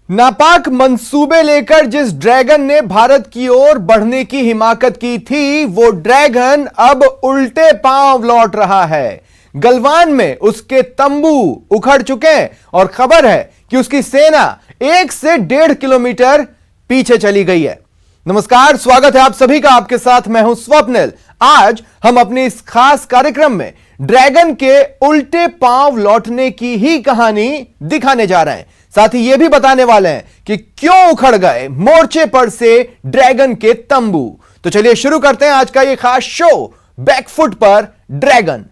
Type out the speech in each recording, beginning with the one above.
नापाक मंसूबे लेकर जिस ड्रैगन ने भारत की ओर बढ़ने की हिमाकत की थी, वो ड्रैगन अब उल्टे पांव लौट रहा है। गलवान में उसके तंबू उखड़ चुके हैं और खबर है कि उसकी सेना 1 से 1.5 किलोमीटर पीछे चली गई है। नमस्कार, स्वागत है आप सभी का। आपके साथ मैं हूं स्वप्निल। आज हम अपने इस खास कार्यक्रम में ड्रैगन के उल्टे पांव लौटने की ही कहानी दिखाने जा रहे हैं। साथ ही यह भी बताने वाले हैं कि क्यों उखड़ गए मोर्चे पर से ड्रैगन के तंबू। तो चलिए शुरू करते हैं आज का यह खास शो, बैकफुट पर ड्रैगन।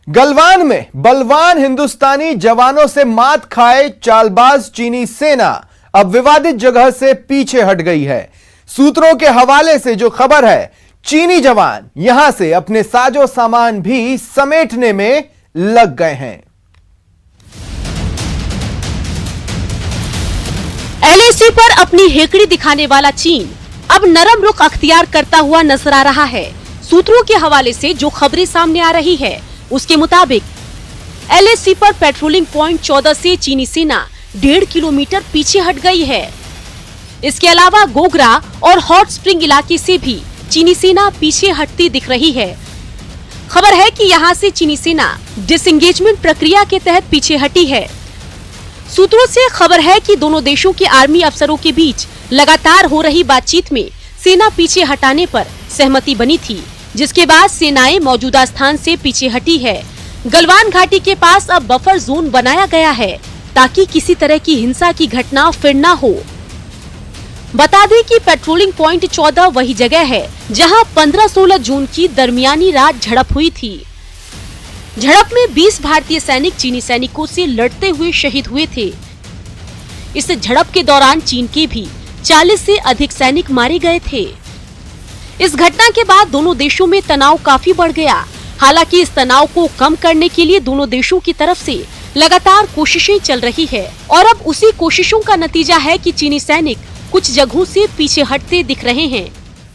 गलवान में बलवान हिंदुस्तानी जवानों से मात खाए चालबाज चीनी सेना अब विवादित जगह से पीछे हट गई है। सूत्रों के हवाले से जो खबर है, चीनी जवान यहां से अपने साजो सामान भी समेटने में लग गए हैं। एलएसी पर अपनी हेकड़ी दिखाने वाला चीन अब नरम रुख अख्तियार करता हुआ नजर आ रहा है। सूत्रों के हवाले से जो खबरें सामने आ रही है, उसके मुताबिक एलएसी पर पेट्रोलिंग पॉइंट 14 से चीनी सेना 1.5 किलोमीटर पीछे हट गई है। इसके अलावा गोगरा और हॉट स्प्रिंग इलाके से भी चीनी सेना पीछे हटती दिख रही है। खबर है कि यहां से चीनी सेना डिसएंगेजमेंट प्रक्रिया के तहत पीछे हटी है। सूत्रों से खबर है कि दोनों देशों के आर्मी अफसरों के बीच लगातार हो रही बातचीत में सेना पीछे हटाने पर सहमति बनी थी, जिसके बाद सेनाएं मौजूदा स्थान से पीछे हटी है। गलवान घाटी के पास अब बफर जोन बनाया गया है ताकि किसी तरह की हिंसा की घटना फिर न हो। बता दें कि पेट्रोलिंग पॉइंट 14 वही जगह है जहां 15-16 जून की दरमियानी रात झड़प हुई थी। झड़प में 20 भारतीय सैनिक चीनी सैनिकों से लड़ते हुए शहीद हुए थे। इस झड़प के दौरान चीन के भी 40 से अधिक सैनिक मारे गए थे। इस घटना के बाद दोनों देशों में तनाव काफी बढ़ गया। हालांकि इस तनाव को कम करने के लिए दोनों देशों की तरफ से लगातार कोशिशें चल रही है और अब उसी कोशिशों का नतीजा है कि चीनी सैनिक कुछ जगहों से पीछे हटते दिख रहे हैं।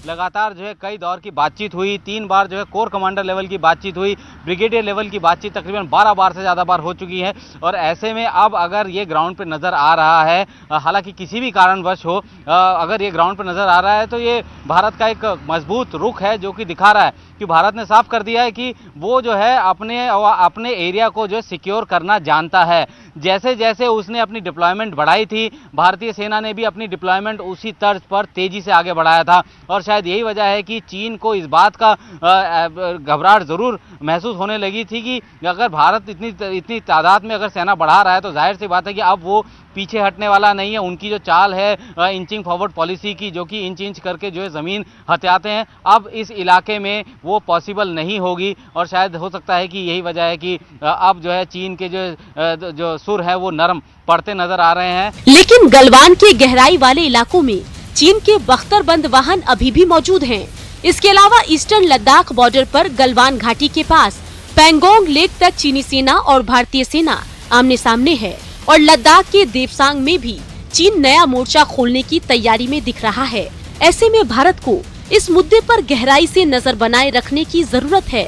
लगातार जो है कई दौर की बातचीत हुई, 3 बार जो है कोर कमांडर लेवल की बातचीत हुई, ब्रिगेडियर लेवल की बातचीत तकरीबन 12 बार से ज़्यादा बार हो चुकी है। और ऐसे में अब अगर ये ग्राउंड पे नज़र आ रहा है, हालांकि किसी भी कारणवश हो, अगर ये ग्राउंड पे नज़र आ रहा है तो ये भारत का एक मजबूत रुख है जो कि दिखा रहा है कि भारत ने साफ कर दिया है कि वो जो है अपने एरिया को जो है सिक्योर करना जानता है। जैसे जैसे उसने अपनी डिप्लॉयमेंट बढ़ाई थी, भारतीय सेना ने भी अपनी डिप्लॉयमेंट उसी तर्ज पर तेजी से आगे बढ़ाया था। और शायद यही वजह है कि चीन को इस बात का घबराहट जरूर महसूस होने लगी थी कि अगर भारत इतनी तादाद में अगर सेना बढ़ा रहा है तो जाहिर सी बात है कि अब वो पीछे हटने वाला नहीं है। उनकी जो चाल है इंचिंग फॉरवर्ड पॉलिसी की, जो कि इंच करके जो है ज़मीन हथियाते हैं, अब इस इलाके में वो पॉसिबल नहीं होगी। और शायद हो सकता है कि यही वजह है कि अब जो है चीन के जो सुर है वो नरम पड़ते नजर आ रहे हैं। लेकिन गलवान के गहराई वाले इलाकों में चीन के बख्तरबंद वाहन अभी भी मौजूद हैं। इसके अलावा ईस्टर्न लद्दाख बॉर्डर पर गलवान घाटी के पास पैंगोंग लेक तक चीनी सेना और भारतीय सेना आमने सामने है और लद्दाख के देपसांग में भी चीन नया मोर्चा खोलने की तैयारी में दिख रहा है। ऐसे में भारत को इस मुद्दे पर गहराई से नजर बनाए रखने की जरूरत है।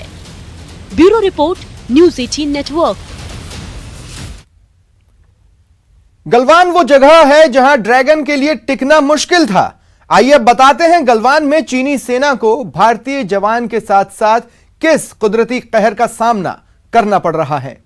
Bureau report, news 18 network. Galwan वो जगह है जहां ड्रैगन के लिए टिकना मुश्किल था। आइए अब बताते हैं गलवान में चीनी सेना को भारतीय जवान के साथ साथ किस कुदरती कहर का सामना करना पड़ रहा है।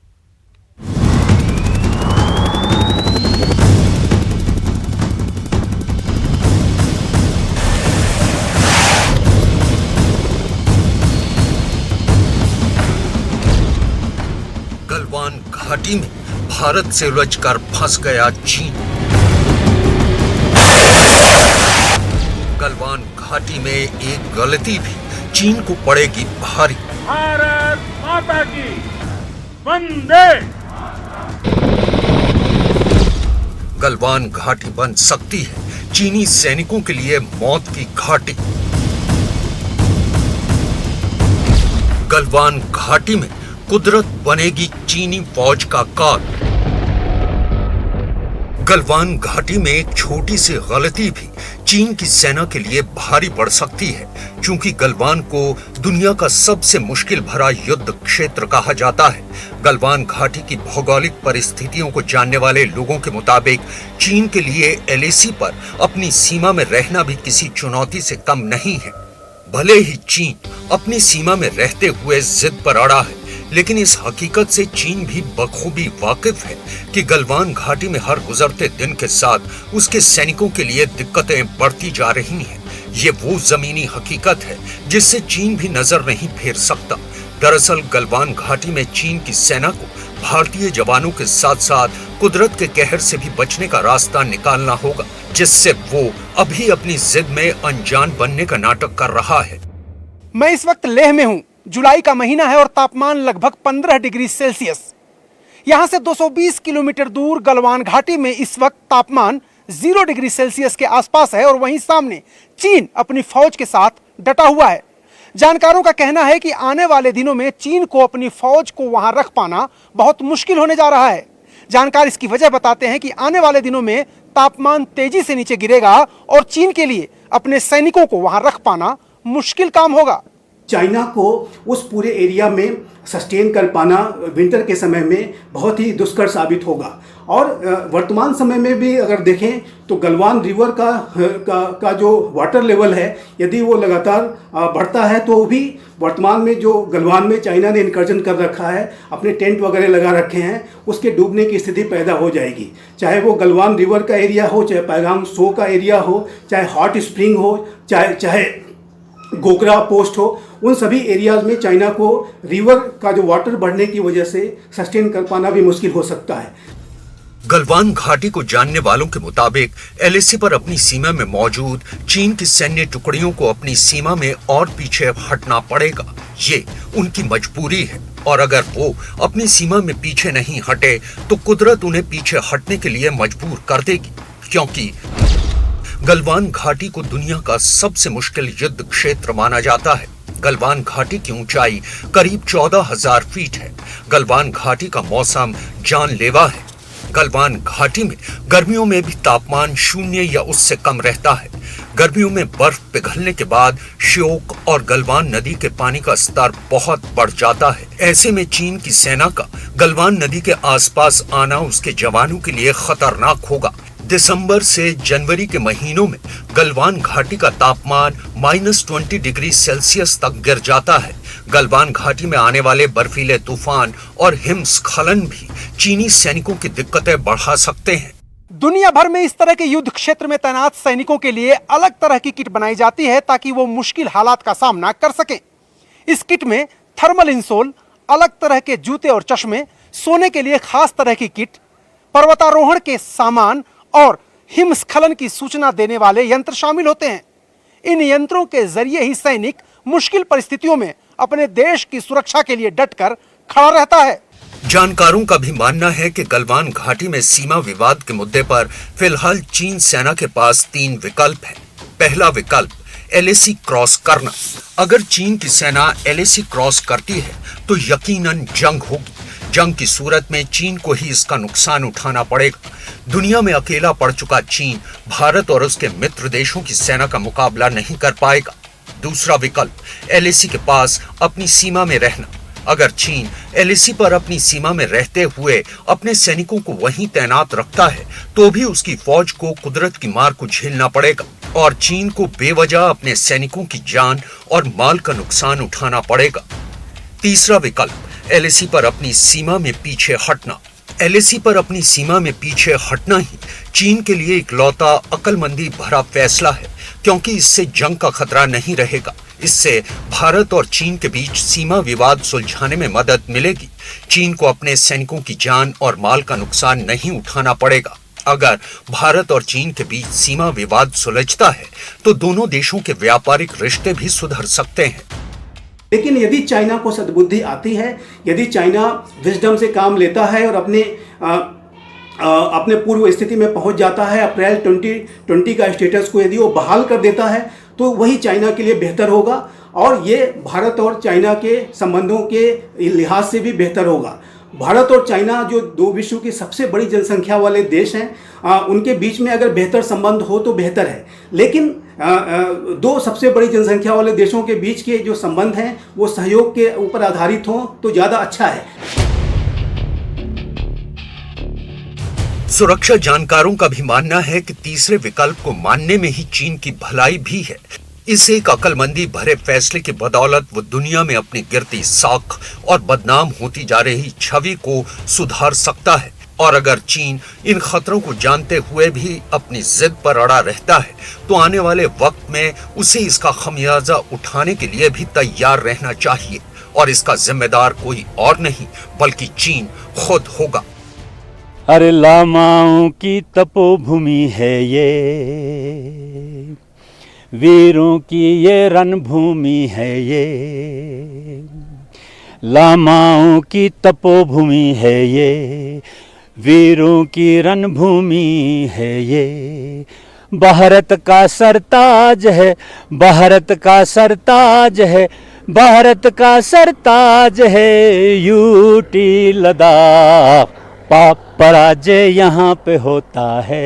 गलवान घाटी में भारत से उलझकर फंस गया चीन। गलवान घाटी में एक गलती भी चीन को पड़ेगी भारी। भारत माता की वंदे। गलवान घाटी बन सकती है चीनी सैनिकों के लिए मौत की घाटी। गलवान घाटी में कुदरत बनेगी चीनी फौज का काल। गलवान घाटी में एक छोटी सी गलती भी चीन की सेना के लिए भारी पड़ सकती है, क्योंकि गलवान को दुनिया का सबसे मुश्किल भरा युद्ध क्षेत्र कहा जाता है। गलवान घाटी की भौगोलिक परिस्थितियों को जानने वाले लोगों के मुताबिक चीन के लिए एलएसी पर अपनी सीमा में रहना भी किसी चुनौती से कम नहीं है। भले ही चीन अपनी सीमा में रहते हुए जिद पर अड़ा है, लेकिन इस हकीकत से चीन भी बखूबी वाकिफ है कि गलवान घाटी में हर गुजरते दिन के साथ उसके सैनिकों के लिए दिक्कतें बढ़ती जा रही हैं। ये वो जमीनी हकीकत है जिससे चीन भी नजर नहीं फेर सकता। दरअसल गलवान घाटी में चीन की सेना को भारतीय जवानों के साथ साथ कुदरत के कहर से भी बचने का रास्ता निकालना होगा, जिससे वो अभी अपनी जिद में अनजान बनने का नाटक कर रहा है। मैं इस वक्त लेह में हूँ। जुलाई का महीना है और तापमान लगभग 15 डिग्री सेल्सियस। यहाँ से 220 किलोमीटर दूर गलवान घाटी में इस वक्त तापमान 0 डिग्री सेल्सियस के आसपास है और वहीं सामने चीन अपनी फौज के साथ डटा हुआ है। जानकारों का कहना है कि आने वाले दिनों में चीन को अपनी फौज को वहां रख पाना बहुत मुश्किल होने जा रहा है। जानकार इसकी वजह बताते हैं कि आने वाले दिनों में तापमान तेजी से नीचे गिरेगा और चीन के लिए अपने सैनिकों को वहां रख पाना मुश्किल काम होगा। चाइना को उस पूरे एरिया में सस्टेन कर पाना विंटर के समय में बहुत ही दुष्कर साबित होगा। और वर्तमान समय में भी अगर देखें तो गलवान रिवर का जो वाटर लेवल है, यदि वो लगातार बढ़ता है तो भी वर्तमान में जो गलवान में चाइना ने इनकर्जन कर रखा है, अपने टेंट वगैरह लगा रखे हैं, उसके डूबने की स्थिति पैदा हो जाएगी। चाहे वो गलवान रिवर का एरिया हो, चाहे पैगांग सो का एरिया हो, चाहे हॉट स्प्रिंग हो, चाहे गोगरा पोस्ट हो, उन सभी एरियाज में चाइना को रिवर का जो वाटर बढ़ने की वजह से सस्टेन कर पाना भी मुश्किल हो सकता है। गलवान घाटी को जानने वालों के मुताबिक एलएसी पर अपनी सीमा में मौजूद चीन की सैन्य टुकड़ियों को अपनी सीमा में और पीछे हटना पड़ेगा। ये उनकी मजबूरी है और अगर वो अपनी सीमा में पीछे नहीं हटे तो कुदरत उन्हें पीछे हटने के लिए मजबूर कर देगी, क्योंकि गलवान घाटी को दुनिया का सबसे मुश्किल युद्ध क्षेत्र माना जाता है। गलवान घाटी की ऊंचाई करीब 14,000 फीट है। गलवान घाटी का मौसम जानलेवा है। गलवान घाटी में गर्मियों में भी तापमान 0 या उससे कम रहता है। गर्मियों में बर्फ पिघलने के बाद श्योक और गलवान नदी के पानी का स्तर बहुत बढ़ जाता है। ऐसे में चीन की सेना का गलवान नदी के आसपास आना उसके जवानों के लिए खतरनाक होगा। दिसंबर से जनवरी के महीनों में गलवान घाटी का तापमान -20 डिग्री सेल्सियस तक गिर जाता है। गलवान घाटी में आने वाले बर्फीले तूफान और हिमस्खलन भी चीनी सैनिकों की दिक्कतें बढ़ा सकते हैं। दुनिया भर में इस तरह के युद्ध क्षेत्र में तैनात सैनिकों के लिए अलग तरह की किट बनाई जाती है ताकि वो मुश्किल हालात का सामना कर सकें। इस किट में थर्मल इंसोल, अलग तरह के जूते और चश्मे, सोने के लिए खास तरह की किट, पर्वतारोहण के सामान और हिमस्खलन की सूचना देने वाले यंत्र शामिल होते हैं। इन यंत्रों के जरिए ही सैनिक मुश्किल परिस्थितियों में अपने देश की सुरक्षा के लिए डटकर खड़ा रहता है। जानकारों का भी मानना है कि गलवान घाटी में सीमा विवाद के मुद्दे पर फिलहाल चीन सेना के पास 3 विकल्प हैं। पहला विकल्प एलएसी क्रॉस करना। अगर चीन की सेना एलएसी क्रॉस करती है तो यकीनन जंग होगी। जंग की सूरत में चीन को ही इसका नुकसान उठाना पड़ेगा। दुनिया में अकेला पड़ चुका चीन भारत और उसके मित्र देशों की सेना का मुकाबला नहीं कर पाएगा। दूसरा विकल्प एलएसी के पास अपनी सीमा में रहना। अगर चीन एलएसी पर अपनी सीमा में रहते हुए अपने सैनिकों को वहीं तैनात रखता है तो भी उसकी फौज को कुदरत की मार को झेलना पड़ेगा और चीन को बेवजह अपने सैनिकों की जान और माल का नुकसान उठाना पड़ेगा। तीसरा विकल्प एलएसी पर अपनी सीमा में पीछे हटना। एलएसी पर अपनी सीमा में पीछे हटना ही चीन के लिए इकलौता अक्लमंदी भरा फैसला है, क्योंकि इससे जंग का खतरा नहीं रहेगा। इससे भारत और चीन के बीच सीमा विवाद सुलझाने में मदद मिलेगी। चीन को अपने सैनिकों की जान और माल का नुकसान नहीं उठाना पड़ेगा। अगर भारत और चीन के बीच सीमा विवाद सुलझता है तो दोनों देशों के व्यापारिक रिश्ते भी सुधर सकते हैं। लेकिन यदि चाइना को सद्बुद्धि आती है, यदि चाइना विजडम से काम लेता है और अपने पूर्व स्थिति में पहुंच जाता है, अप्रैल 2020 का स्टेटस को यदि वो बहाल कर देता है, तो वही चाइना के लिए बेहतर होगा और ये भारत और चाइना के संबंधों के लिहाज से भी बेहतर होगा। भारत और चाइना जो दो विश्व की सबसे बड़ी जनसंख्या वाले देश हैं, उनके बीच में अगर बेहतर संबंध हो तो बेहतर है, लेकिन दो सबसे बड़ी जनसंख्या वाले देशों के बीच के जो संबंध हैं वो सहयोग के ऊपर आधारित हों तो ज़्यादा अच्छा है। सुरक्षा जानकारों का भी मानना है कि तीसरे विकल्प को मानने में ही चीन की भलाई भी है। इस एक अकलमंदी भरे फैसले की बदौलत वो दुनिया में अपनी गिरती साख और बदनाम होती जा रही छवि को सुधार सकता है। और अगर चीन इन खतरों को जानते हुए भी अपनी जिद पर अड़ा रहता है तो आने वाले वक्त में उसे इसका खमियाजा उठाने के लिए भी तैयार रहना चाहिए और इसका जिम्मेदार कोई और नहीं बल्कि चीन खुद होगा। अरे लामाओं की तपोभूमि है ये, वीरों की ये रणभूमि है ये, लामाओं की तपोभूमि है ये, वीरों की रणभूमि है ये। भारत का सरताज है, भारत का सरताज है, भारत का सरताज है, यूटी लद्दाख पाप पराजय यहाँ पे होता है,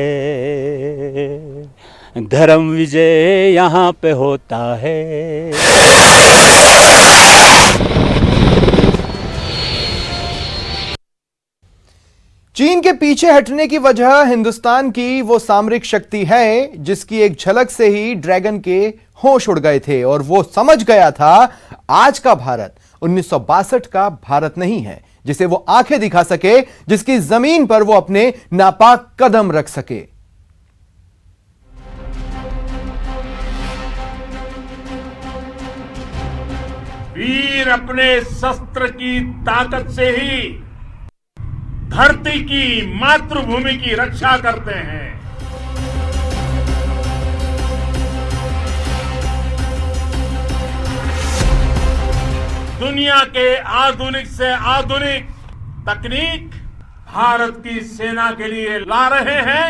धर्म विजय यहाँ पे होता है। चीन के पीछे हटने की वजह हिंदुस्तान की वो सामरिक शक्ति है जिसकी एक झलक से ही ड्रैगन के होश उड़ गए थे और वो समझ गया था आज का भारत 1962 का भारत नहीं है जिसे वो आंखें दिखा सके, जिसकी जमीन पर वो अपने नापाक कदम रख सके। वीर अपने शस्त्र की ताकत से ही धरती की, मातृभूमि की रक्षा करते हैं। दुनिया के आधुनिक से आधुनिक तकनीक भारत की सेना के लिए ला रहे हैं।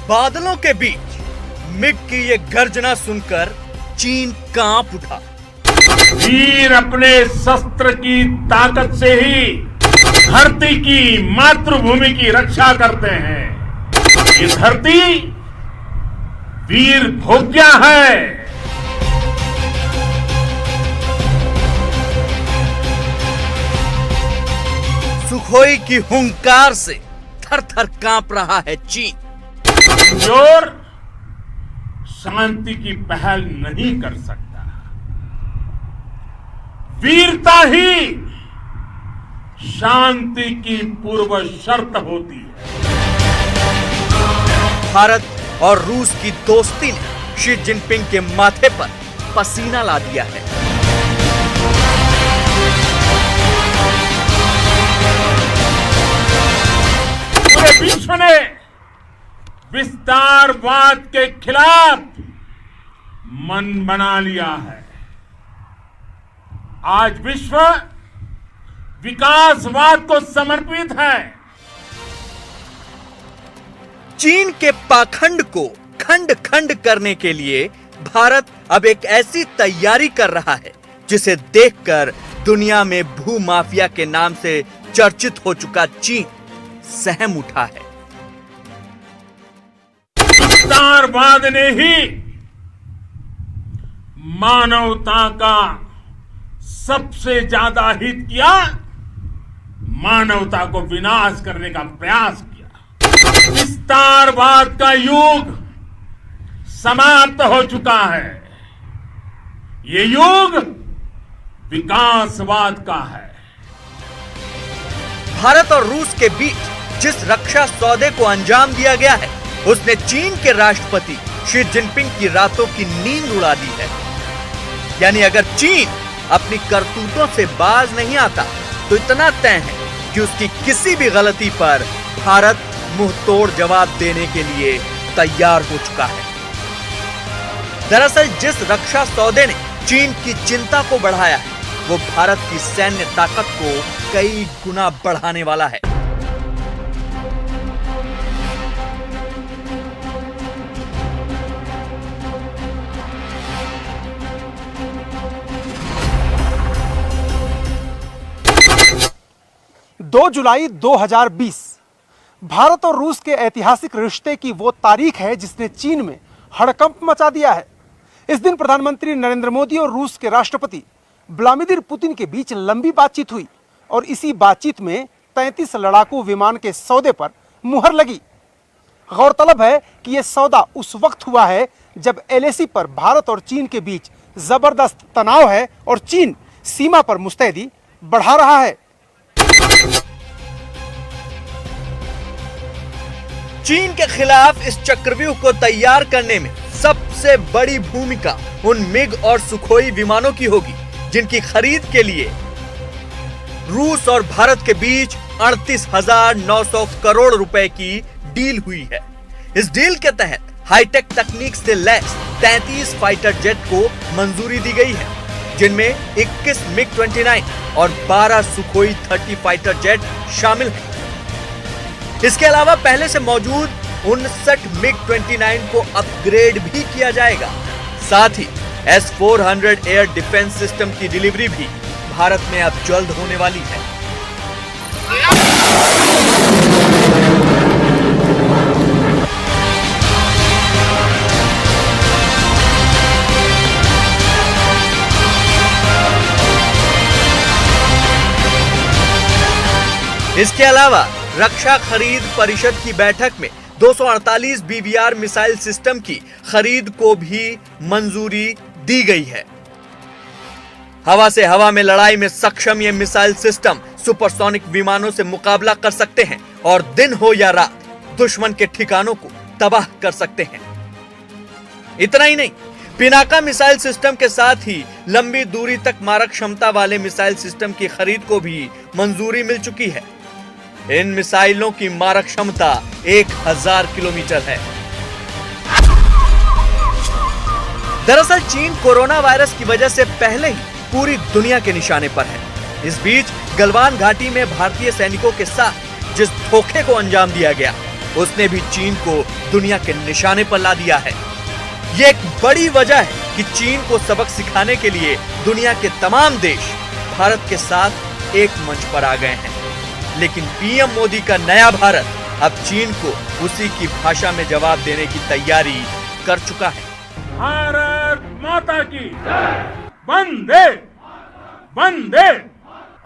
बादलों के बीच मिग की ये गर्जना सुनकर चीन कांप उठा। वीर अपने शस्त्र की ताकत से ही धरती की, मातृभूमि की रक्षा करते हैं। ये धरती वीर भोग्या है। सुखोई की हुंकार से थर थर कांप रहा है चीन। कमजोर शांति की पहल नहीं कर सकता। वीरता ही शांति की पूर्व शर्त होती है। भारत और रूस की दोस्ती ने शी जिनपिंग के माथे पर पसीना ला दिया है। पूरे विश्व ने विस्तारवाद के खिलाफ मन बना लिया है। आज विश्व विकासवाद को समर्पित है। चीन के पाखंड को खंड खंड करने के लिए भारत अब एक ऐसी तैयारी कर रहा है जिसे देखकर दुनिया में भूमाफिया के नाम से चर्चित हो चुका चीन सहम उठा है। विस्तारवाद ने ही मानवता का सबसे ज्यादा हित किया, मानवता को विनाश करने का प्रयास किया। विस्तारवाद का युग समाप्त हो चुका है। ये युग विकासवाद का है। भारत और रूस के बीच जिस रक्षा सौदे को अंजाम दिया गया है उसने चीन के राष्ट्रपति शी जिनपिंग की रातों की नींद उड़ा दी है। यानी अगर चीन अपनी करतूतों से बाज नहीं आता तो इतना तय है कि उसकी किसी भी गलती पर भारत मुंह तोड़ जवाब देने के लिए तैयार हो चुका है। दरअसल जिस रक्षा सौदे ने चीन की चिंता को बढ़ाया है वो भारत की सैन्य ताकत को कई गुना बढ़ाने वाला है। 2 जुलाई 2020 भारत और रूस के ऐतिहासिक रिश्ते की वो तारीख है जिसने चीन में हड़कंप मचा दिया है। इस दिन प्रधानमंत्री नरेंद्र मोदी और रूस के राष्ट्रपति व्लादिमीर पुतिन के बीच लंबी बातचीत हुई और इसी बातचीत में 33 लड़ाकू विमान के सौदे पर मुहर लगी। गौरतलब है कि यह सौदा उस वक्त हुआ है जब LAC पर भारत और चीन के बीच जबरदस्त तनाव है और चीन सीमा पर मुस्तैदी बढ़ा रहा है। चीन के खिलाफ इस चक्रव्यूह को तैयार करने में सबसे बड़ी भूमिका उन मिग और सुखोई विमानों की होगी, जिनकी खरीद के लिए रूस और भारत के बीच 38,900 करोड़ रुपए की डील हुई है। इस डील के तहत हाईटेक तकनीक से लैस 33 फाइटर जेट को मंजूरी दी गई है, जिनमें 21 MiG-29 और 12 सुखोई 30 फाइटर जेट शामिल हैं। इसके अलावा पहले से मौजूद 59 MiG-29 को अपग्रेड भी किया जाएगा। साथ ही S-400 एयर डिफेंस सिस्टम की डिलीवरी भी भारत में अब जल्द होने वाली है। इसके अलावा रक्षा खरीद परिषद की बैठक में 248 BVR मिसाइल सिस्टम की खरीद को भी मंजूरी दी गई है। हवा से हवा में लड़ाई में सक्षम ये मिसाइल सिस्टम सुपरसोनिक विमानों से मुकाबला कर सकते हैं और दिन हो या रात दुश्मन के ठिकानों को तबाह कर सकते हैं। इतना ही नहीं, पिनाका मिसाइल सिस्टम के साथ ही लंबी दूरी तक मारक क्षमता वाले मिसाइल सिस्टम की खरीद को भी मंजूरी मिल चुकी है। इन मिसाइलों की मारक क्षमता 1000 किलोमीटर है। दरअसल चीन कोरोना वायरस की वजह से पहले ही पूरी दुनिया के निशाने पर है। इस बीच गलवान घाटी में भारतीय सैनिकों के साथ जिस धोखे को अंजाम दिया गया, उसने भी चीन को दुनिया के निशाने पर ला दिया है। ये एक बड़ी वजह है कि चीन को सबक सिखाने के लिए दुनिया के तमाम देश भारत के साथ एक मंच पर आ गए हैं। लेकिन पीएम मोदी का नया भारत अब चीन को उसी की भाषा में जवाब देने की तैयारी कर चुका है। भारत माता की वंदे वंदे।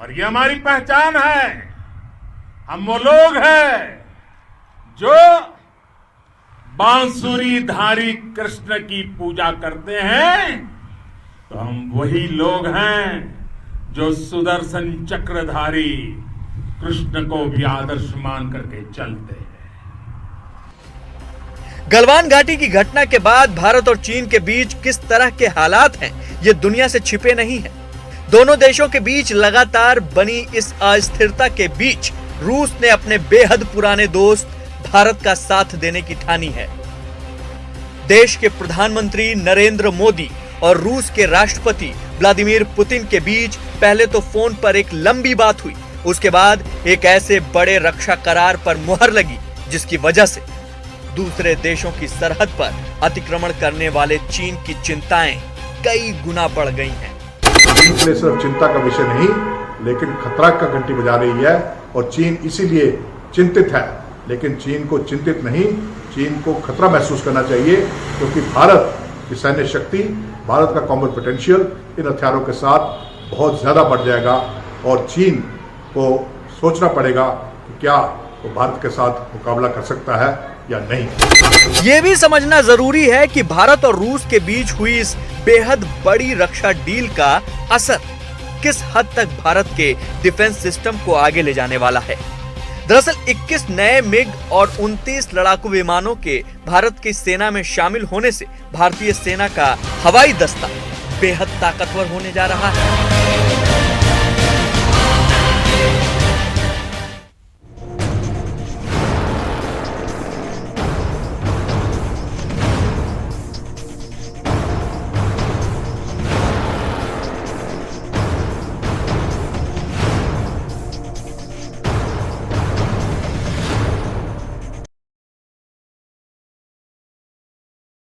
और ये हमारी पहचान है। हम वो लोग हैं जो बांसुरी धारी कृष्ण की पूजा करते हैं, तो हम वही लोग हैं जो सुदर्शन चक्रधारी कृष्ण को भी आदर्श मान करके चलते हैं। गलवान घाटी की घटना के बाद भारत और चीन के बीच किस तरह के हालात हैं, ये दुनिया से छिपे नहीं है। दोनों देशों के बीच लगातार बनी इस अस्थिरता के बीच रूस ने अपने बेहद पुराने दोस्त भारत का साथ देने की ठानी है। देश के प्रधानमंत्री नरेंद्र मोदी और रूस के राष्ट्रपति व्लादिमीर पुतिन के बीच पहले तो फोन पर एक लंबी बात हुई, उसके बाद एक ऐसे बड़े रक्षा करार पर मुहर लगी जिसकी वजह से दूसरे देशों की सरहद पर अतिक्रमण करने वाले चीन की चिंताएं कई गुना बढ़ गई हैं। चीन के लिए सिर्फ चिंता का विषय नहीं, लेकिन खतरा का घंटी बजा रही है और चीन इसीलिए चिंतित है। लेकिन चीन को चिंतित नहीं, चीन को खतरा महसूस करना चाहिए, क्योंकि भारत की सैन्य शक्ति, भारत का कॉम्बैट पोटेंशियल इन हथियारों के साथ बहुत ज्यादा बढ़ जाएगा और चीन को सोचना पड़ेगा कि क्या वो भारत के साथ मुकाबला कर सकता है या नहीं। ये भी समझना जरूरी है कि भारत और रूस के बीच हुई इस बेहद बड़ी रक्षा डील का असर किस हद तक भारत के डिफेंस सिस्टम को आगे ले जाने वाला है। दरअसल 21 नए मिग और 29 लड़ाकू विमानों के भारत की सेना में शामिल होने से भारतीय सेना का हवाई दस्ता बेहद ताकतवर होने जा रहा है।